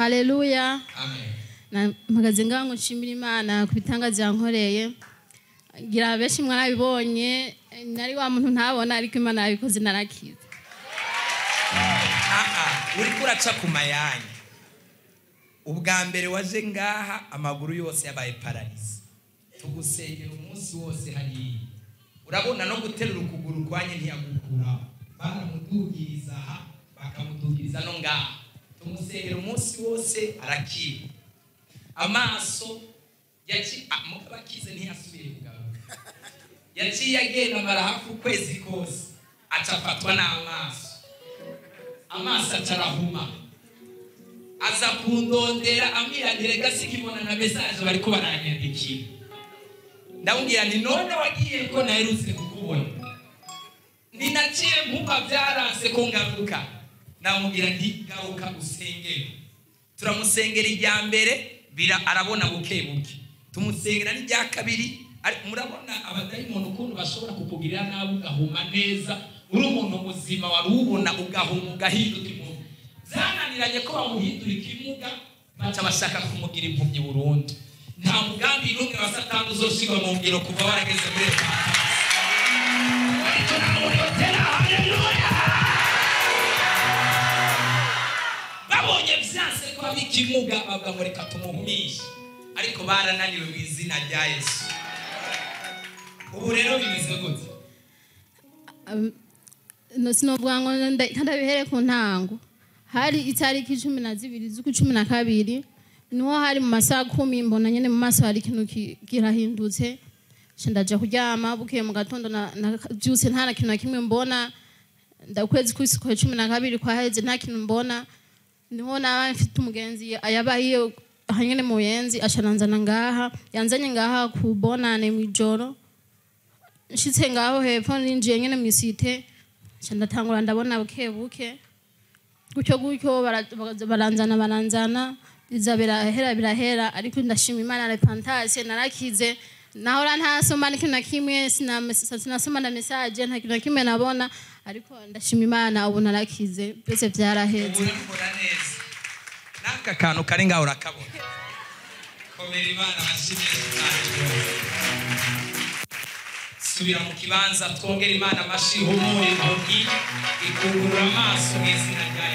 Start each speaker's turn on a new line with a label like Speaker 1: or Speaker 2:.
Speaker 1: Haleluya.
Speaker 2: Amen.
Speaker 1: Na mpagaze ngango nshimira Imana kubitangaza yankoreye. Gira benshi mwarabibonye nari wa muntu ntabona ariko Imana yabikoze narakize.
Speaker 2: Uri kuraca ku mayanya. Ubwa mbere waje ngaha amaguru yose yabaye paralyze. Tugusengera umunsi wose hari. Urabona no guterura ukuguru kwanye ntiyagukura. Baramudugiriza bakamudugiriza no ngaha. Tumusengera umunsi wose arakira. Amaso yaci bakize ntiyasubiye kugaruka. Yaciye agenda mara hafi ukwezi kose acafatwa n'amaso. Amaso acarahuma. Aza kundondera amwiranire gasikibona na message bariko baranyandikira. Ndamubwira ni none wagiye ko naherutse kukubona. Ninaciye mpumba byaranse ko ngaruka. Namubwira nti garuka usengere. Turamusengera ijya mbere arabona buke buke. Tumusengera n'ijya kabiri murabona abadayimoni ukuntu bashobora kukugirira nabi ugahuma neza. Uri umuntu muzima warubona ugahuma ugahinduka impumyi. Zananiranye ko bamuhindura ikimuga baca bashaka kumugira impumyi burundu. Nta mugambi n'umwe wa Satani uzoshirwa mu ngiro kuva warageze muri babonye vyanse ko abikimuga bagamureka tumuhumisha ariko barananiwe mu izina rya Yesu. Ubu rero bimeze gute?
Speaker 1: No sinovuga ngo ndabihere ku ntango. Hari itariki 12 z'uku12 niho hari mu masaha 10 mbona nyene mu maso hari ikintu kirahindutse. Ndaje kuryama bukiye mu gatondo na byuse nta na kintu na kimwe mbona. Ndakwezi kw'isuku 12 kwaheze nta kintu mbona. Niho naba mfite umugenzi ayabahiye hanyene mu yenzi asharanzana ngaha yanzanye ngaha ku bonane mu ijoro. Nshitse ngaho hepfo ninjiye nyene mu site ndatangura ndabona buke buke gutyo baranzana birahera ariko ndashima Imana repentance narakize nahora ntasoma n'ikintu na kimwe sinasoma na message nta kintu na kimwe nabona ariko ndashima Imana ubu narakize byose byaraheze.
Speaker 2: Naka kantu kari ngaho urakabona. Komera Imana bashimire cyane. Subira mu kibanza twongera Imana amashi humure ikugurura amaso mu izina rya